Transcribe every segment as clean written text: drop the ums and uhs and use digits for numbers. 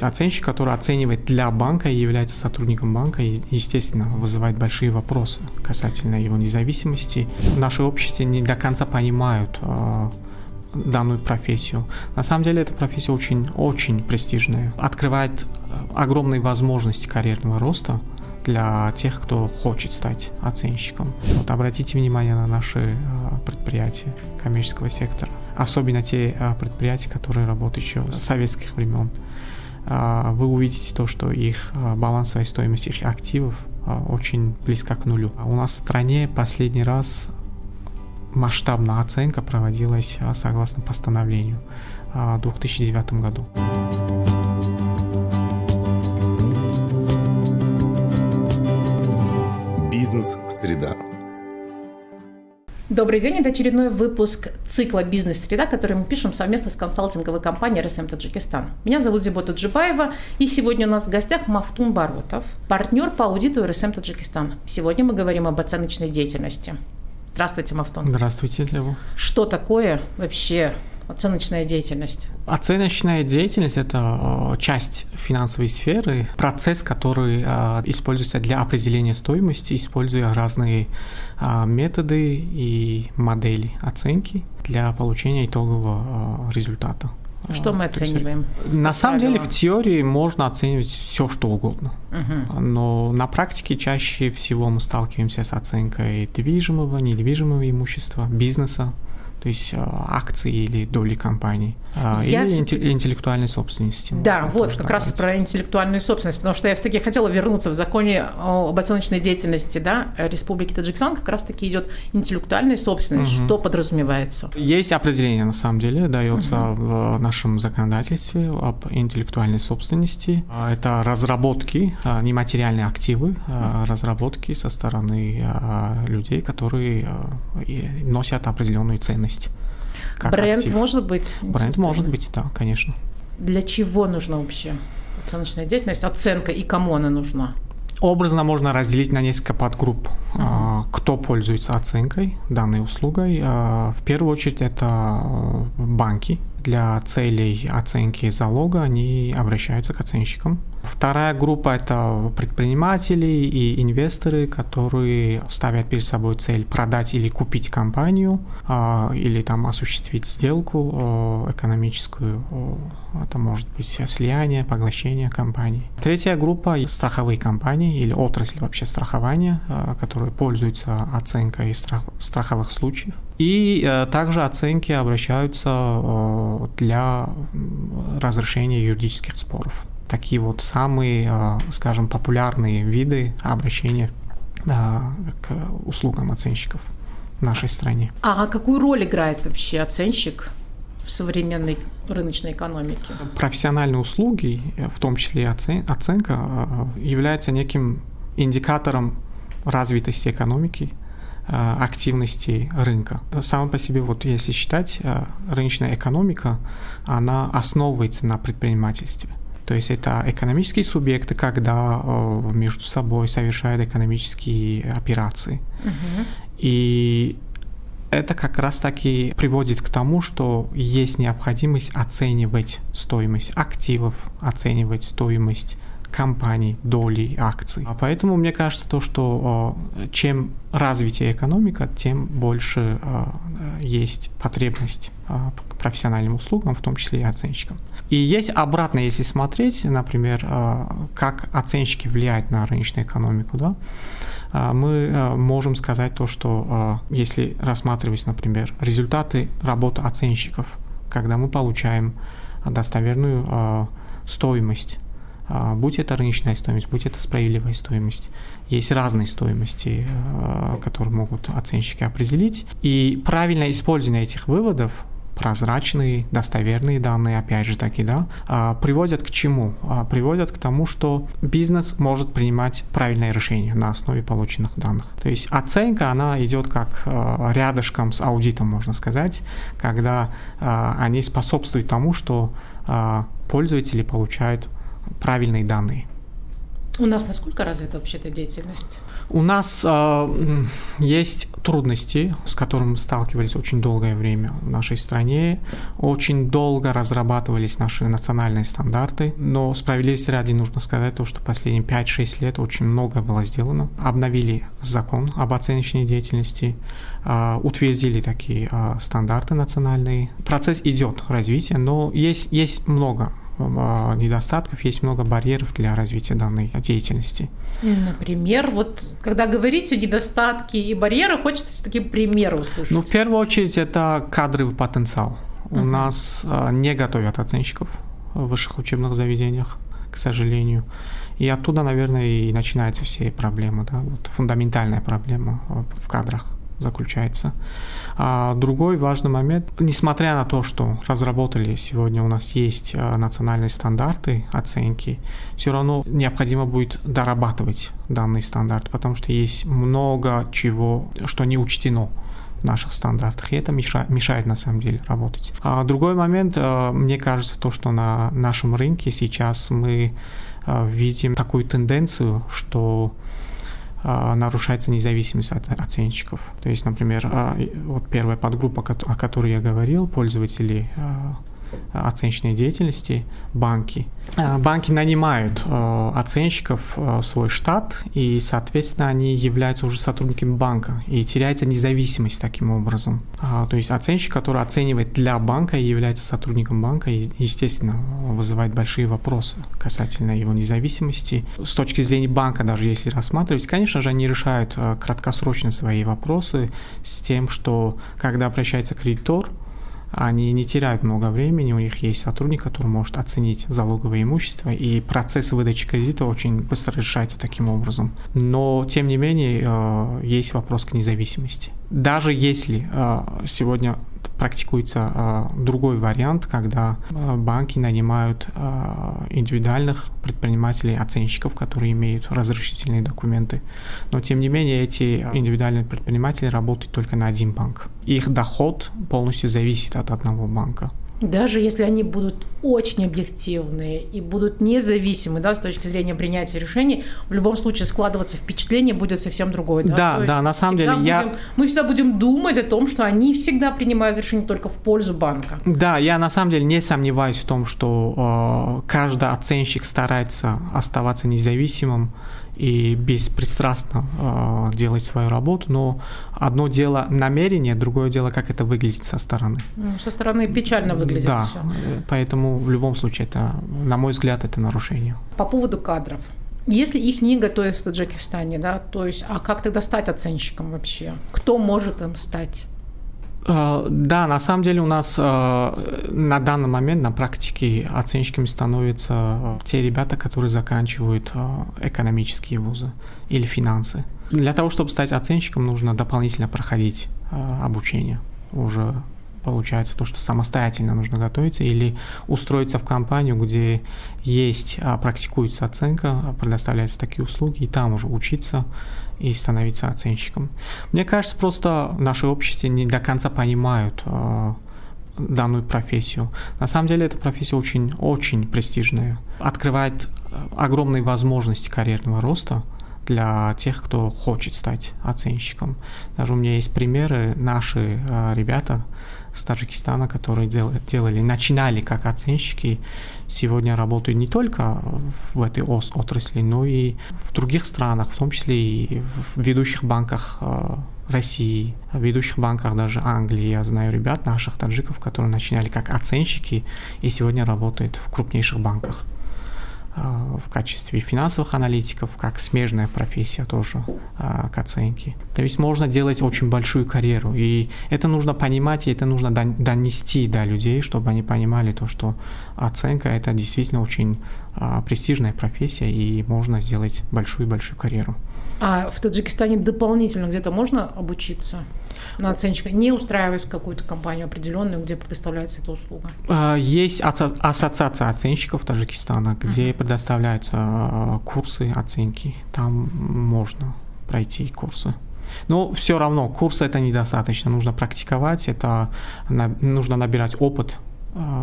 Оценщик, который оценивает для банка и является сотрудником банка, естественно, вызывает большие вопросы касательно его независимости. В нашем обществе не до конца понимают данную профессию. На самом деле эта профессия очень престижная, открывает огромные возможности карьерного роста для тех, кто хочет стать оценщиком. Обратите внимание на наши предприятия коммерческого сектора, особенно те предприятия, которые работают еще с советских времен. Вы увидите то, что их балансовая стоимость их активов очень близка к нулю. У нас в стране последний раз масштабная оценка проводилась согласно постановлению в 2009 году. Бизнес-среда. Добрый день, это очередной выпуск цикла «Бизнес-среда», который мы пишем совместно с консалтинговой компанией РСМ Таджикистан. Меня зовут Зибота Джибаева, и сегодня у нас в гостях Мафтун Баротов, партнер по аудиту РСМ Таджикистан. Сегодня мы говорим об оценочной деятельности. Здравствуйте, Мафтун. Здравствуйте, Лева. Что такое вообще оценочная деятельность? Оценочная деятельность – это часть финансовой сферы, процесс, который используется для определения стоимости, используя разные методы и модели оценки для получения итогового результата. Что мы оцениваем? На самом деле, в теории можно оценивать все, что угодно. Но на практике чаще всего мы сталкиваемся с оценкой движимого, недвижимого имущества, бизнеса, то есть акции или доли компаний, или интеллектуальной собственности. Да, вот как раз про интеллектуальную собственность, потому что я все-таки хотела вернуться в законе об оценочной деятельности, да, Республики Таджикистан, как раз-таки идет интеллектуальная собственность. Что подразумевается? Есть определение, на самом деле, дается в нашем законодательстве об интеллектуальной собственности. Это разработки, нематериальные активы, разработки со стороны людей, которые носят определенную ценность. Бренд актив. Может быть? Бренд может быть, да, конечно. Для чего нужна вообще оценочная деятельность, оценка и кому она нужна? Образно можно разделить на несколько подгрупп. Кто пользуется оценкой, данной услугой. В первую очередь это банки. Для целей оценки залога они обращаются к оценщикам. Вторая группа – это предприниматели и инвесторы, которые ставят перед собой цель продать или купить компанию, или там осуществить сделку экономическую. Это может быть слияние, поглощение компаний. Третья группа – страховые компании или отрасль вообще страхования, которые пользуются оценкой страховых случаев. И также оценки обращаются для разрешения юридических споров. Такие вот самые, скажем, популярные виды обращения к услугам оценщиков в нашей стране. А какую роль играет вообще оценщик в современной рыночной экономике? Профессиональные услуги, в том числе и оценка, являются неким индикатором развитости экономики, активности рынка. Сама по себе, вот если считать, рыночная экономика, она основывается на предпринимательстве. То есть это экономические субъекты, когда между собой совершают экономические операции. И это как раз-таки приводит к тому, что есть необходимость оценивать стоимость активов, оценивать стоимость компаний, долей, акций. Поэтому мне кажется, то, что чем развитие экономика, тем больше есть потребность к профессиональным услугам, в том числе и оценщикам. И есть обратно, если смотреть, например, как оценщики влияют на рыночную экономику, да, мы можем сказать то, что если рассматривать, например, результаты работы оценщиков, когда мы получаем достоверную стоимость, будь это рыночная стоимость, будь это справедливая стоимость. Есть разные стоимости, которые могут оценщики определить. И правильное использование этих выводов, прозрачные, достоверные данные, опять же таки, да, приводят к чему? Приводят к тому, что бизнес может принимать правильное решение на основе полученных данных. То есть оценка, она идет как рядышком с аудитом, можно сказать, когда они способствуют тому, что пользователи получают правильные данные. У нас насколько развита вообще эта деятельность? У нас есть трудности, с которыми мы сталкивались очень долгое время в нашей стране. Очень долго разрабатывались наши национальные стандарты, но справедливости ради нужно сказать то, что последние 5-6 лет очень много было сделано. Обновили закон об оценочной деятельности, утвердили такие стандарты национальные. Процесс идет развития, но есть много недостатков, есть много барьеров для развития данной деятельности. Например, вот когда говорите недостатки и барьеры, хочется все-таки примеры услышать. В первую очередь, это кадровый потенциал. У нас не готовят оценщиков в высших учебных заведениях, к сожалению. И оттуда, наверное, и начинаются все проблемы. Да? Вот фундаментальная проблема в кадрах заключается. Другой важный момент, несмотря на то, что разработали сегодня у нас есть национальные стандарты оценки, все равно необходимо будет дорабатывать данный стандарт, потому что есть много чего, что не учтено в наших стандартах, и это мешает на самом деле работать. Другой момент, мне кажется, то, что на нашем рынке сейчас мы видим такую тенденцию, что нарушается независимость от оценщиков. То есть, например, вот первая подгруппа, о которой я говорил, пользователи оценочной деятельности, банки. Банки нанимают оценщиков в свой штат, и, соответственно, они являются уже сотрудниками банка, и теряется независимость таким образом. То есть оценщик, который оценивает для банка и является сотрудником банка, естественно, вызывает большие вопросы касательно его независимости. С точки зрения банка, даже если рассматривать, конечно же, они решают краткосрочно свои вопросы с тем, что когда обращается кредитор, они не теряют много времени, у них есть сотрудник, который может оценить залоговое имущество, и процесс выдачи кредита очень быстро решается таким образом. Но, тем не менее, есть вопрос к независимости. Даже если сегодня практикуется другой вариант, когда банки нанимают индивидуальных предпринимателей, оценщиков, которые имеют разрешительные документы. Но, тем не менее, эти индивидуальные предприниматели работают только на один банк. Их доход полностью зависит от одного банка. Даже если они будут очень объективные и будут независимы, да, с точки зрения принятия решений, в любом случае складываться впечатление будет совсем другое. Да, на самом деле мы всегда будем думать о том, что они всегда принимают решения только в пользу банка. Да, я на самом деле не сомневаюсь в том, что каждый оценщик старается оставаться независимым и беспристрастно делать свою работу, но одно дело намерение, другое дело, как это выглядит со стороны. Со стороны печально выглядит да, все. Поэтому в любом случае, это, на мой взгляд, это нарушение. По поводу кадров. Если их не готовят в Таджикистане, да, то есть, а как тогда стать оценщиком вообще? Кто может им стать? Да, на самом деле у нас на данный момент на практике оценщиками становятся те ребята, которые заканчивают экономические вузы или финансы. Для того, чтобы стать оценщиком, нужно дополнительно проходить обучение. Уже получается то, что самостоятельно нужно готовиться или устроиться в компанию, где есть, практикуется оценка, предоставляются такие услуги, и там уже учиться и становиться оценщиком. Мне кажется, просто в нашем обществе не до конца понимают данную профессию. На самом деле эта профессия очень престижная, открывает огромные возможности карьерного роста для тех, кто хочет стать оценщиком. Даже у меня есть примеры, наши ребята с Таджикистана, которые начинали как оценщики, сегодня работают не только в этой отрасли, но и в других странах, в том числе и в ведущих банках России, в ведущих банках даже Англии. Я знаю ребят, наших таджиков, которые начинали как оценщики и сегодня работают в крупнейших банках в качестве финансовых аналитиков, как смежная профессия тоже к оценке. То есть можно делать очень большую карьеру, и это нужно понимать, и это нужно донести до людей, чтобы они понимали то, что оценка — это действительно очень престижная профессия, и можно сделать большую-большую карьеру. А в Таджикистане дополнительно где-то можно обучиться на оценщика, не устраиваясь в какую-то компанию определенную, где предоставляется эта услуга? Есть ассоциация оценщиков Таджикистана, где предоставляются курсы оценки. Там можно пройти курсы. Но все равно курсы это недостаточно. Нужно практиковать, нужно набирать опыт,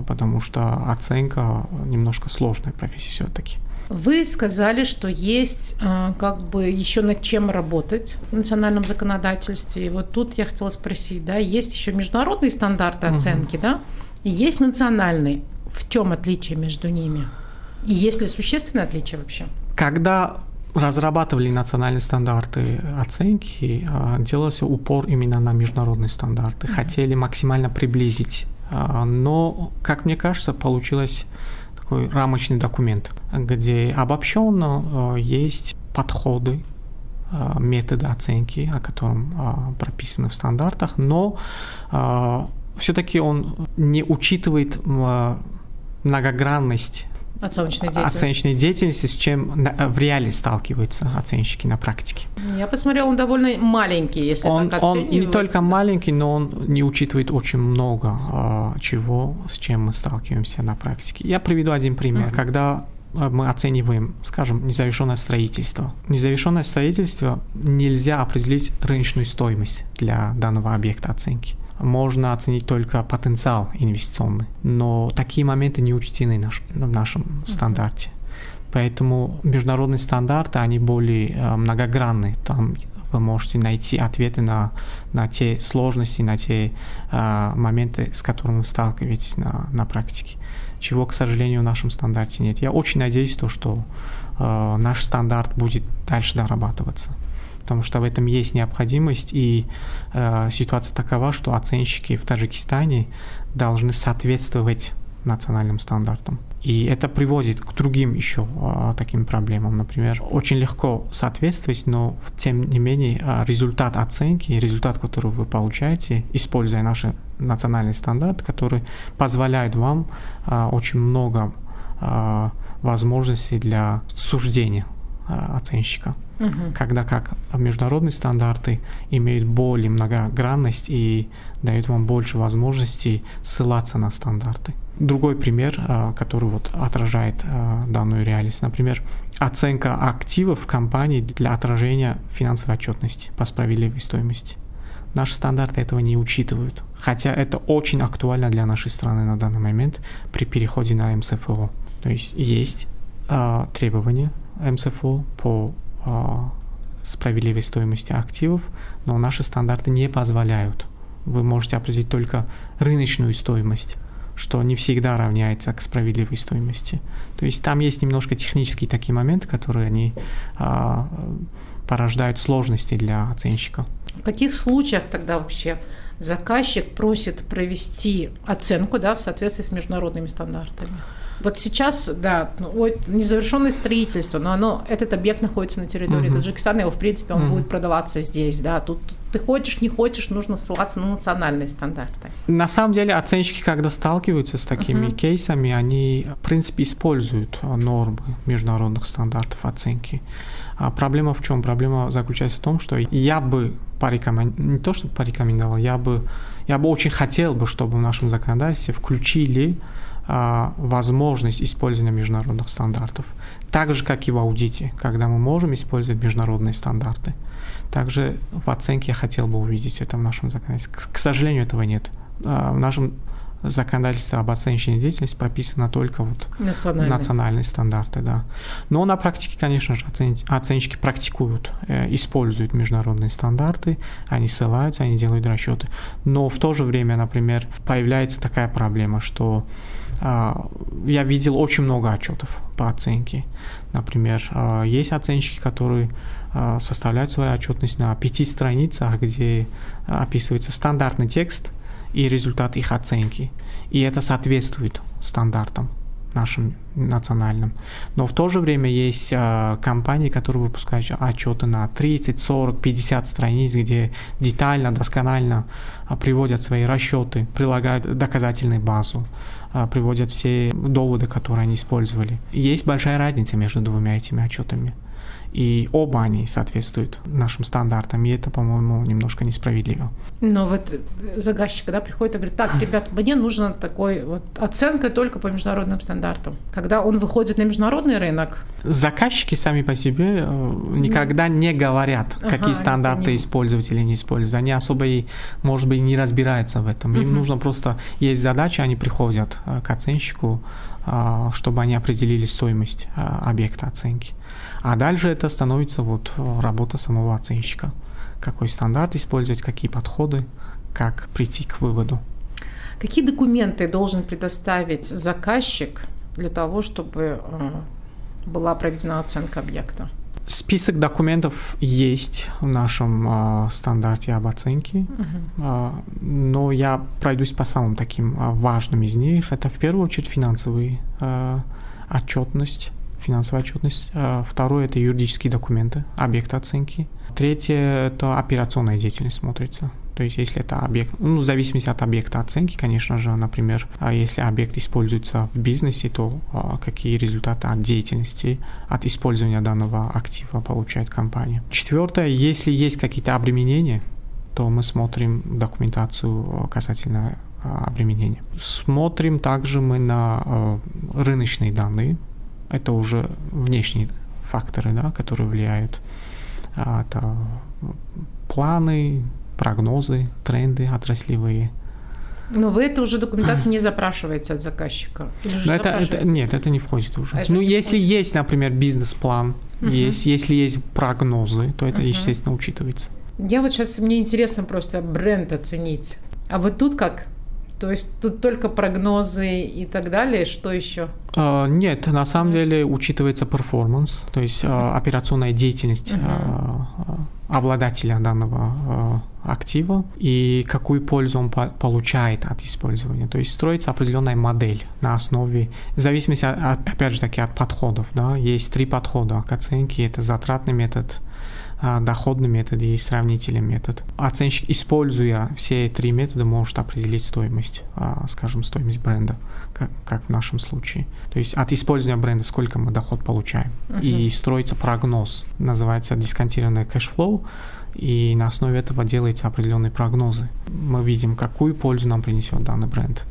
потому что оценка немножко сложная профессия все-таки. Вы сказали, что есть как бы еще над чем работать в национальном законодательстве. И вот тут я хотела спросить, да, есть еще международные стандарты оценки, да, и есть национальные. В чем отличие между ними? И есть ли существенное отличие вообще? Когда разрабатывали национальные стандарты оценки, делался упор именно на международные стандарты. Хотели максимально приблизить. Но, как мне кажется, получилось такой рамочный документ, где обобщенно есть подходы, методы оценки, о котором прописаны в стандартах, но все-таки он не учитывает многогранность оценочной деятельности, с чем в реале сталкиваются оценщики на практике. Я посмотрела, он довольно маленький, если так оценивать. Он не только маленький, но он не учитывает очень много чего, с чем мы сталкиваемся на практике. Я приведу один пример. Когда мы оцениваем, скажем, незавершенное строительство. Незавершенное строительство нельзя определить рыночную стоимость для данного объекта оценки. Можно оценить только потенциал инвестиционный, но такие моменты не учтены в нашем стандарте. Поэтому международные стандарты, они более многогранны. Там вы можете найти ответы на те сложности, на те моменты, с которыми вы сталкиваетесь на практике, чего, к сожалению, в нашем стандарте нет. Я очень надеюсь, что наш стандарт будет дальше дорабатываться, потому что в этом есть необходимость, и ситуация такова, что оценщики в Таджикистане должны соответствовать национальным стандартам. И это приводит к другим еще таким проблемам. Например, очень легко соответствовать, но тем не менее результат оценки, результат, который вы получаете, используя наши национальные стандарты, которые позволяют вам очень много возможностей для суждения оценщика. Когда как международные стандарты имеют более многогранность и дают вам больше возможностей ссылаться на стандарты. Другой пример, который отражает данную реальность, например, оценка активов компании для отражения финансовой отчетности по справедливой стоимости. Наши стандарты этого не учитывают, хотя это очень актуально для нашей страны на данный момент при переходе на МСФО. То есть требования МСФО по справедливой стоимости активов, но наши стандарты не позволяют. Вы можете определить только рыночную стоимость, что не всегда равняется к справедливой стоимости. То есть там есть немножко технические такие моменты, которые они порождают сложности для оценщика. В каких случаях тогда вообще заказчик просит провести оценку, в соответствии с международными стандартами? Вот сейчас, незавершенное строительство, но этот объект находится на территории Таджикистана, его, в принципе, он будет продаваться здесь, Тут ты хочешь, не хочешь, нужно ссылаться на национальные стандарты. На самом деле, оценщики, когда сталкиваются с такими кейсами, они, в принципе, используют нормы международных стандартов оценки. А проблема в чем? Проблема заключается в том, что я бы не то что порекомендовал, я бы очень хотел бы, чтобы в нашем законодательстве включили возможность использования международных стандартов. Так же, как и в аудите, когда мы можем использовать международные стандарты. Также в оценке я хотел бы увидеть это в нашем законодательстве. К сожалению, этого нет. В нашем законодательстве об оценочной деятельности прописано только национальные стандарты. Но на практике, конечно же, оценщики практикуют, используют международные стандарты, они ссылаются, они делают расчеты. Но в то же время, например, появляется такая проблема, что я видел очень много отчетов по оценке. Например, есть оценщики, которые составляют свою отчетность на 5 страницах, где описывается стандартный текст и результат их оценки. И это соответствует стандартам нашим национальным. Но в то же время есть компании, которые выпускают отчеты на 30, 40, 50 страниц, где детально, досконально приводят свои расчеты, прилагают доказательную базу, приводят все доводы, которые они использовали. Есть большая разница между двумя этими отчетами. И оба они соответствуют нашим стандартам, и это, по-моему, немножко несправедливо. Но заказчик, приходит и говорит: так, ребят, мне нужна оценка только по международным стандартам. Когда он выходит на международный рынок... Заказчики сами по себе никогда не говорят, какие стандарты использовать или не использовать. Они особо, может быть, не разбираются в этом. Им нужно просто... Есть задача, они приходят к оценщику, чтобы они определили стоимость объекта оценки. А дальше это становится вот работа самого оценщика. Какой стандарт использовать, какие подходы, как прийти к выводу. Какие документы должен предоставить заказчик для того, чтобы была проведена оценка объекта? Список документов есть в нашем стандарте об оценке, но я пройдусь по самым таким важным из них. Это в первую очередь финансовая отчетность. Второе – это юридические документы объекта оценки. Третье – это операционная деятельность смотрится. То есть, если это объект, в зависимости от объекта оценки, конечно же, например, если объект используется в бизнесе, то какие результаты от деятельности, от использования данного актива получает компания. Четвертое, если есть какие-то обременения, то мы смотрим документацию касательно обременения. Смотрим также мы на рыночные данные. Это уже внешние факторы, да, которые влияют. Это планы, прогнозы, тренды отраслевые. Но вы эту уже документацию не запрашиваете от заказчика? Нет, это не входит уже. Если есть, например, бизнес-план, если есть прогнозы, то это, естественно, учитывается. Я вот сейчас, мне интересно просто бренд оценить. А вот тут как? То есть тут только прогнозы и так далее, что еще? Нет, на самом деле учитывается перформанс, то есть операционная деятельность обладателя данного актива и какую пользу он получает от использования. То есть строится определенная модель на основе, в зависимости, опять же таки, от подходов. Да? Есть 3 подхода к оценке. Это затратный метод, доходный метод и сравнительный метод. Оценщик, используя все 3 метода, может определить стоимость, скажем, стоимость бренда, как в нашем случае. То есть от использования бренда сколько мы доход получаем. И строится прогноз, называется дисконтированный кэшфлоу, и на основе этого делаются определенные прогнозы. Мы видим, какую пользу нам принесет данный бренд.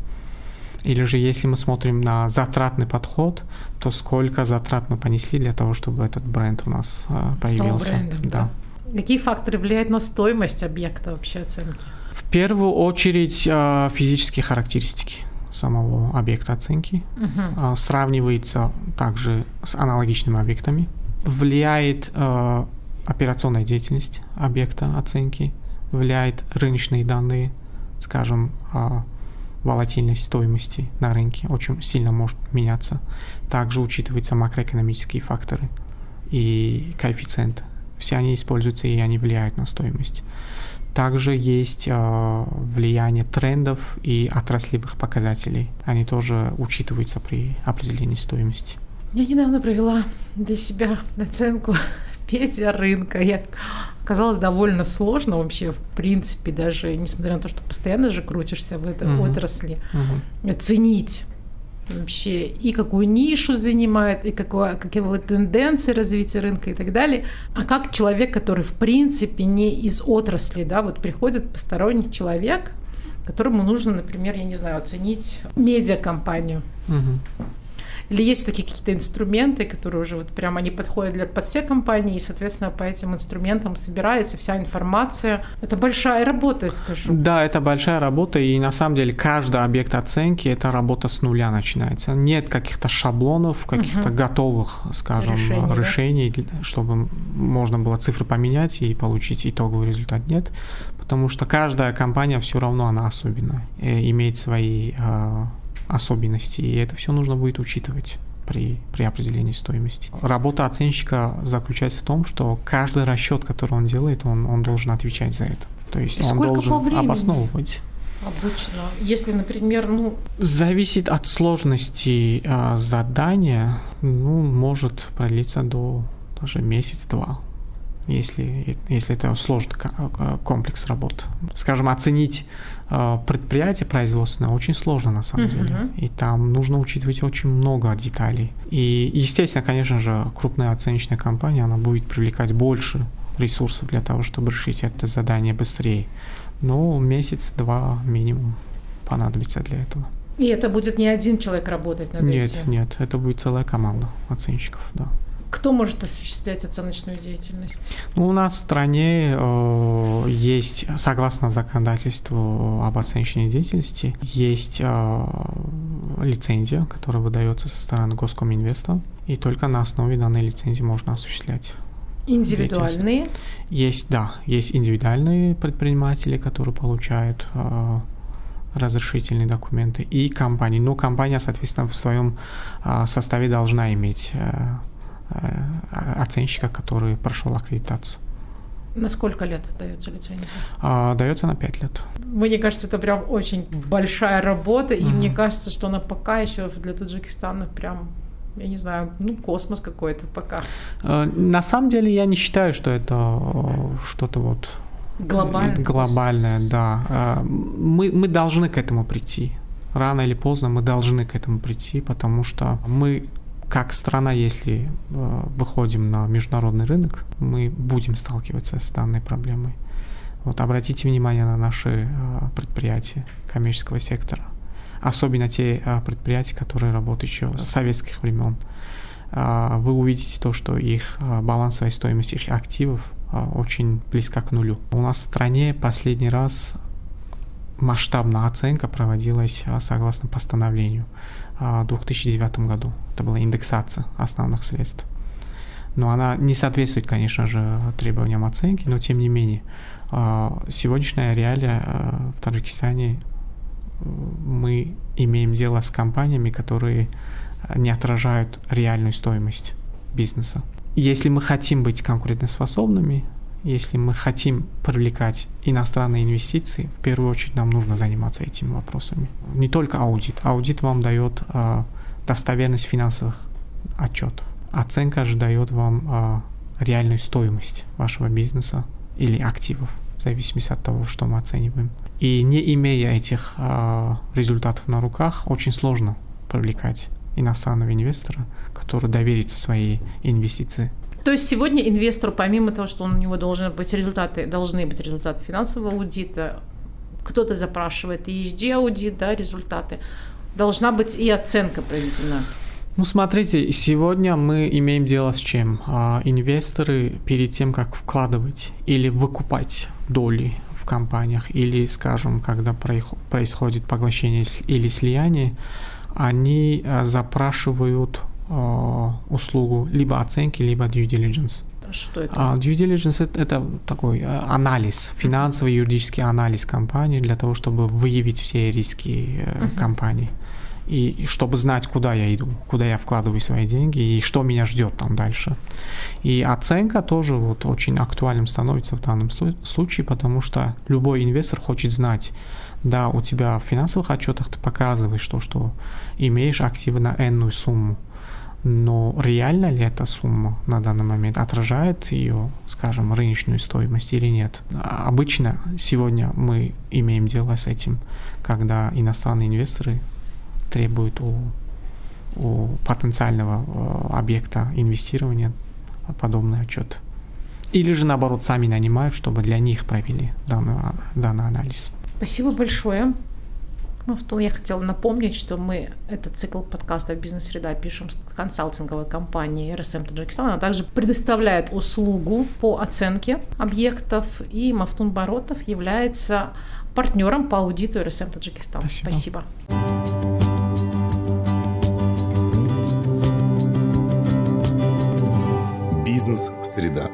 Или же, если мы смотрим на затратный подход, то сколько затрат мы понесли для того, чтобы этот бренд у нас появился. Стал брендом, да. Какие факторы влияют на стоимость объекта вообще оценки? В первую очередь физические характеристики самого объекта оценки. Сравнивается также с аналогичными объектами. Влияет операционная деятельность объекта оценки, влияет рыночные данные, скажем, волатильность стоимости на рынке очень сильно может меняться. Также учитываются макроэкономические факторы и коэффициенты. Все они используются и они влияют на стоимость. Также есть влияние трендов и отраслевых показателей. Они тоже учитываются при определении стоимости. Я недавно провела для себя оценку медиарынка. Оказалось довольно сложно вообще, в принципе, даже несмотря на то, что постоянно же крутишься в этой отрасли, оценить вообще и какую нишу занимает, и какие тенденции развития рынка и так далее. А как человек, который в принципе не из отрасли, да, вот приходит посторонний человек, которому нужно, например, я не знаю, оценить медиакомпанию. Или есть такие какие-то инструменты, которые уже вот прямо они подходят под все компании, и, соответственно, по этим инструментам собирается вся информация. Это большая работа, я скажу. Да, это большая работа, и на самом деле каждый объект оценки – это работа с нуля начинается. Нет каких-то шаблонов, каких-то готовых, скажем, решений, да? Чтобы можно было цифры поменять и получить итоговый результат. Нет, потому что каждая компания все равно она особенная, имеет свои особенности, и это все нужно будет учитывать при определении стоимости. Работа оценщика заключается в том, что каждый расчет, который он делает, он должен отвечать за это. То есть он должен обосновывать. Обычно, если, например, Зависит от сложности задания, может продлиться до даже месяц-два. Если это сложный комплекс работ. Скажем, оценить предприятие производственное очень сложно на самом деле. И там нужно учитывать очень много деталей. И, естественно, конечно же, крупная оценочная компания, она будет привлекать больше ресурсов для того, чтобы решить это задание быстрее. Но месяц-два минимум понадобится для этого. И это будет не один человек работать над этим? Нет, это будет целая команда оценщиков, да. Кто может осуществлять оценочную деятельность? У нас в стране есть, согласно законодательству об оценочной деятельности, есть лицензия, которая выдается со стороны Госкоминвеста, и только на основе данной лицензии можно осуществлять. Индивидуальные? Есть индивидуальные предприниматели, которые получают разрешительные документы, и компании. Но компания, соответственно, в своем составе должна иметь оценщика, который прошел аккредитацию. На сколько лет дается лицензия? Дается на 5 лет. Мне кажется, это прям очень большая работа, и мне кажется, что она пока еще для Таджикистана прям, я не знаю, космос какой-то пока. На самом деле я не считаю, что это что-то вот глобальное, да. Мы должны к этому прийти. Рано или поздно мы должны к этому прийти, потому что мы, как страна, если выходим на международный рынок, мы будем сталкиваться с данной проблемой. Вот обратите внимание на наши предприятия коммерческого сектора, особенно те предприятия, которые работают еще с советских времен. Вы увидите то, что их балансовая стоимость их активов очень близка к нулю. У нас в стране последний раз масштабная оценка проводилась согласно постановлению в 2009 году. Это была индексация основных средств. Но она не соответствует, конечно же, требованиям оценки, но тем не менее. Сегодняшняя реалия в Таджикистане, мы имеем дело с компаниями, которые не отражают реальную стоимость бизнеса. Если мы хотим быть конкурентоспособными, если мы хотим привлекать иностранные инвестиции, в первую очередь нам нужно заниматься этими вопросами. Не только аудит. Аудит вам дает достоверность финансовых отчетов. Оценка же дает вам реальную стоимость вашего бизнеса или активов, в зависимости от того, что мы оцениваем. И не имея этих результатов на руках, очень сложно привлекать иностранного инвестора, который доверится своей инвестиции. То есть сегодня инвестору, помимо того, что у него должны быть результаты финансового аудита, кто-то запрашивает ESG аудит, да, результаты, должна быть и оценка проведена. Смотрите, сегодня мы имеем дело с чем? Инвесторы перед тем, как вкладывать или выкупать доли в компаниях, или, скажем, когда происходит поглощение или слияние, они запрашивают услугу либо оценки, либо due diligence. Что это? Due diligence – это такой анализ, финансовый юридический анализ компании для того, чтобы выявить все риски компании. И чтобы знать, куда я иду, куда я вкладываю свои деньги и что меня ждет там дальше. И оценка тоже вот очень актуальным становится в данном случае, потому что любой инвестор хочет знать, да, у тебя в финансовых отчетах ты показываешь то, что имеешь активы на энную сумму, но реально ли эта сумма на данный момент отражает ее, скажем, рыночную стоимость или нет? Обычно сегодня мы имеем дело с этим, когда иностранные инвесторы требуют у потенциального объекта инвестирования подобный отчет. Или же, наоборот, сами нанимают, чтобы для них провели данный анализ. Спасибо большое. Я хотела напомнить, что мы этот цикл подкастов «Бизнес-среда» пишем с консалтинговой компанией RSM Таджикистан. Она также предоставляет услугу по оценке объектов, и Мафтун Баротов является партнером по аудиту RSM Таджикистан. Спасибо. Бизнес-среда.